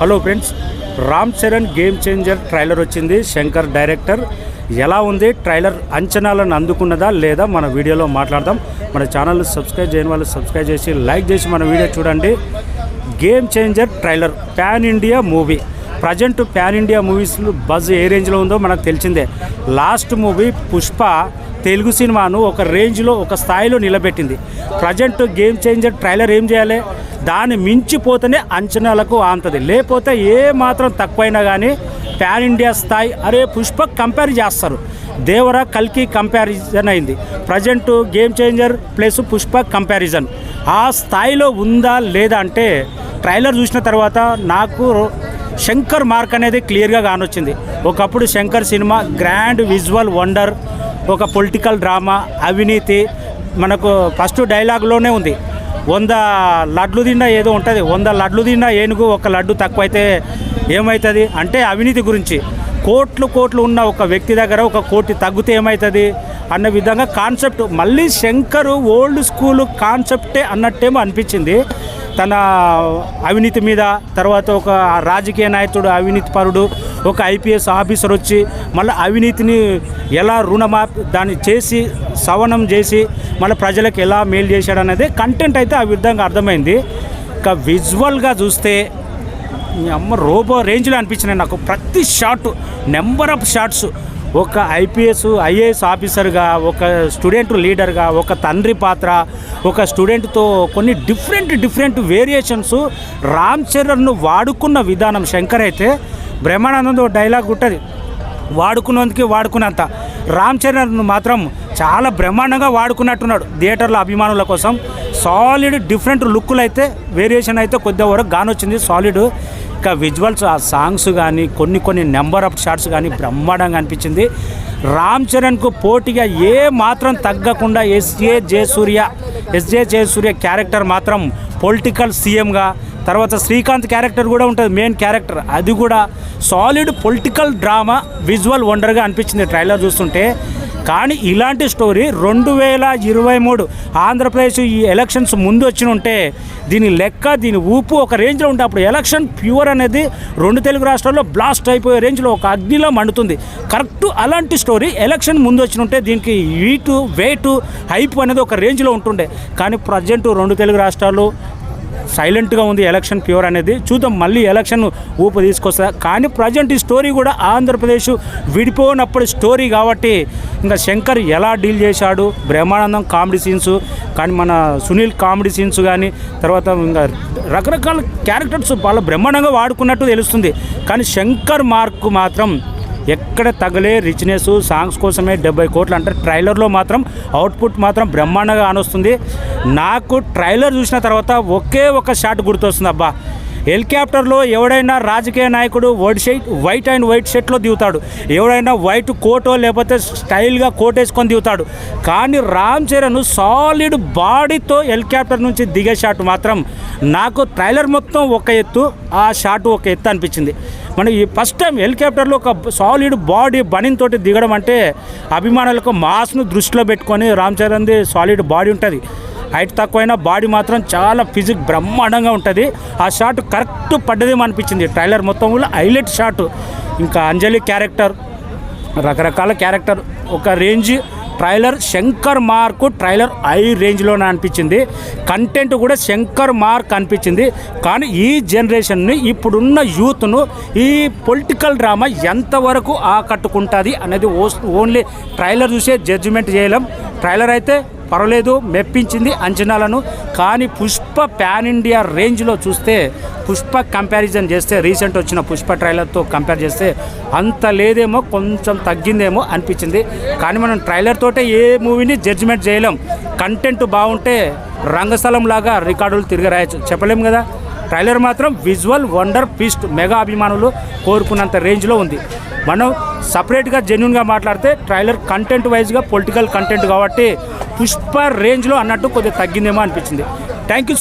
Hello friends, Ram Charan game Changer trailer వచ్చింది. Shankar director. ఎలా ఉంది ట్రైలర్? అంచనాలను అందుకున్నదా లేదా మన వీడియోలో మాట్లాడదాం. మన ఛానల్ సబ్స్క్రైబ్ చేయని వాళ్ళు సబ్స్క్రైబ్ చేసి లైక్ చేసి మన వీడియో చూడండి. Game Changer trailer pan India movie. Present pan India movies buzz ఏ రేంజ్లో ఉందో మనకు తెలిసిందే. లాస్ట్ మూవీ పుష్ప తెలుగు సినిమాను ఒక రేంజ్లో ఒక స్థాయిలో నిలబెట్టింది. ప్రజెంట్ గేమ్ చేంజర్ ట్రైలర్ ఏం చేయాలి? దాన్ని మించిపోతేనే అంచనాలకు ఆంతది, లేకపోతే ఏ మాత్రం తక్కువైనా కానీ పాన్ ఇండియా స్థాయి. అరే పుష్ప కంపేర్ చేస్తారు, దేవరా కల్కి కంపారిజన్ అయింది. Present game changer plus Pushpa comparison ఆ స్థాయిలో ఉందా లేదా అంటే ట్రైలర్ చూసిన తర్వాత నాకు శంకర్ మార్క్ అనేది క్లియర్గా కానొచ్చింది. ఒకప్పుడు Shankar cinema grand visual wonder, ఒక పొలిటికల్ డ్రామా, అవినీతి. మనకు ఫస్ట్ డైలాగ్లోనే ఉంది, 100 లడ్లు తిన్నా ఏదో ఉంటుంది, 100 లడ్లు తిన్నా ఏనుగు ఒక లడ్డు తక్కువైతే ఏమవుతుంది అంటే అవినీతి గురించి. కోట్లు ఉన్న ఒక వ్యక్తి దగ్గర 1 కోటి తగ్గితే ఏమవుతుంది అన్న విధంగా కాన్సెప్ట్. మళ్ళీ శంకర్ ఓల్డ్ స్కూల్ కాన్సెప్టే అన్నట్టేమో అనిపించింది. తన అవినీతి మీద, తర్వాత ఒక రాజకీయ నాయకుడు అవినీతి పరుడు, ఒక ఐపీఎస్ ఆఫీసర్ వచ్చి మళ్ళీ అవినీతిని ఎలా దాన్ని చేసి సవనం చేసి మళ్ళీ ప్రజలకు ఎలా మేలు చేశాడు అనేది కంటెంట్ అయితే ఆ విధంగా అర్థమైంది. ఇక విజువల్గా చూస్తే రోబో రేంజ్లో అనిపించినాయి నాకు. ప్రతి షాట్, నెంబర్ ఆఫ్ షాట్స్, ఒక ఐఏఎస్ ఆఫీసర్గా, ఒక స్టూడెంట్ లీడర్గా, ఒక తండ్రి పాత్ర, ఒక స్టూడెంట్తో కొన్ని డిఫరెంట్ వేరియేషన్స్. రామ్ చరణ్ను వాడుకున్న విధానం శంకర్ అయితే బ్రహ్మానందంతో డైలాగ్ ఉంటుంది, వాడుకున్నంత. రామ్ చరణ్ మాత్రం చాలా బ్రహ్మాండంగా వాడుకున్నట్టున్నాడు థియేటర్ల అభిమానుల కోసం. సాలిడ్ డిఫరెంట్ లుక్కులు అయితే వేరియేషన్ అయితే కొద్ది వరకు గానొచ్చింది, సాలిడ్. ఇంకా విజువల్స్, ఆ సాంగ్స్ కానీ కొన్ని నెంబర్ ఆఫ్ షాట్స్ కానీ బ్రహ్మాండంగా అనిపించింది. రామ్ చరణ్కు పోటీగా ఏ మాత్రం తగ్గకుండా ఎస్జే జయసూర్య క్యారెక్టర్ మాత్రం పొలిటికల్ సీఎంగా, తర్వాత శ్రీకాంత్ క్యారెక్టర్ కూడా ఉంటుంది, మెయిన్ క్యారెక్టర్. అది కూడా సాలిడ్ పొలిటికల్ డ్రామా, విజువల్ వండర్గా అనిపించింది ట్రైలర్ చూస్తుంటే. కానీ ఇలాంటి స్టోరీ 2023 ఆంధ్రప్రదేశ్ ఈ ఎలక్షన్స్ ముందు వచ్చి ఉంటే దీని లెక్క, దీని ఊపు ఒక రేంజ్లో ఉంటే అప్పుడు ఎలక్షన్ ప్యూర్ అనేది 2 తెలుగు రాష్ట్రాల్లో బ్లాస్ట్ అయిపోయే రేంజ్లో ఒక అగ్నిలో మండుతుంది. కరెక్ట్ అలాంటి స్టోరీ ఎలక్షన్ ముందు వచ్చి ఉంటే దీనికి వెయిట్ హైప్ అనేది ఒక రేంజ్లో ఉంటుండే. కానీ ప్రజెంట్ 2 తెలుగు రాష్ట్రాలు సైలెంట్గా ఉంది ఎలక్షన్ ప్యూర్ అనేది. చూద్దాం మళ్ళీ ఎలక్షన్ ఊపు తీసుకొస్తా. కానీ ప్రజెంట్ ఈ స్టోరీ కూడా ఆంధ్రప్రదేశ్ విడిపోయినప్పుడు స్టోరీ కాబట్టి ఇంకా శంకర్ ఎలా డీల్ చేశాడు, బ్రహ్మానందం కామెడీ సీన్స్ కానీ, మన సునీల్ కామెడీ సీన్స్ కానీ, తర్వాత ఇంకా రకరకాల క్యారెక్టర్స్ వాళ్ళ బ్రహ్మాండంగా వాడుకున్నట్టు తెలుస్తుంది. కానీ శంకర్ మార్క్ మాత్రం ఎక్కడ తగలే రిచ్నెస్, సాంగ్స్ కోసమే 70 కోట్లు అంటే ట్రైలర్లో మాత్రం అవుట్పుట్ మాత్రం బ్రహ్మాండంగా ఆనొస్తుంది. నాకు ట్రైలర్ చూసిన తర్వాత ఒకే ఒక షాట్ గుర్తొస్తుంది. అబ్బా, హెలికాప్టర్లో ఎవడైనా రాజకీయ నాయకుడు వైట్ అండ్ వైట్ షర్ట్లో దిగుతాడు, ఎవడైనా వైట్ కోటో లేకపోతే స్టైల్గా కోట్ వేసుకొని దిగుతాడు. కానీ రామ్ చరణ్ సాలిడ్ బాడీతో హెలికాప్టర్ నుంచి దిగే షాట్ మాత్రం నాకు ట్రైలర్ మొత్తం ఒక ఎత్తు, ఆ షాట్ ఒక ఎత్తు అనిపించింది. మనం ఈ ఫస్ట్ టైం హెలికాప్టర్లో ఒక సాలిడ్ బాడీ బనీన్తో దిగడం అంటే అభిమానులకు మాస్ను దృష్టిలో పెట్టుకొని రామ్ చరణ్ది సాలిడ్ బాడీ ఉంటుంది. హైట్ తక్కువైనా బాడీ మాత్రం చాలా ఫిజిక్ బ్రహ్మాండంగా ఉంటుంది. ఆ షాట్ కరెక్ట్ పడ్డదేమో అనిపించింది ట్రైలర్ మొత్తంలో. Highlight shot. ఇంకా అంజలి క్యారెక్టర్, రకరకాల క్యారెక్టర్, ఒక range trailer. Shankar mark trailer high రేంజ్లోనే అనిపించింది. కంటెంట్ కూడా శంకర్ మార్క్ అనిపించింది. కానీ ఈ జనరేషన్ని, ఇప్పుడున్న యూత్ను ఈ పొలిటికల్ డ్రామా ఎంతవరకు ఆకట్టుకుంటుంది అనేది ఓన్లీ ట్రైలర్ చూసే జడ్జిమెంట్ చేయలేం. ట్రైలర్ అయితే పర్వాలేదు, మెప్పించింది అంచనాలను. కానీ పుష్ప పాన్ ఇండియా రేంజ్లో చూస్తే, పుష్ప కంపారిజన్ చేస్తే, రీసెంట్ వచ్చిన పుష్ప ట్రైలర్తో కంపేర్ చేస్తే అంత లేదేమో, కొంచెం తగ్గిందేమో అనిపించింది. కానీ మనం ట్రైలర్ తోటే ఏ మూవీని జడ్జిమెంట్ చేయలేం. కంటెంట్ బాగుంటే రంగస్థలం లాగా రికార్డులు తిరగరాయచ్చు, చెప్పలేం కదా. ట్రైలర్ మాత్రం విజువల్ వండర్ పీస్ట్, మెగా అభిమానులు కోరుకున్నంత రేంజ్లో ఉంది. మనం సపరేట్గా జెన్యున్గా మాట్లాడితే ట్రైలర్ కంటెంట్ వైజ్గా పొలిటికల్ కంటెంట్ కాబట్టి పుష్ప రేంజ్లో అన్నట్టు కొద్దిగా తగ్గిందేమో అనిపించింది. Thank you.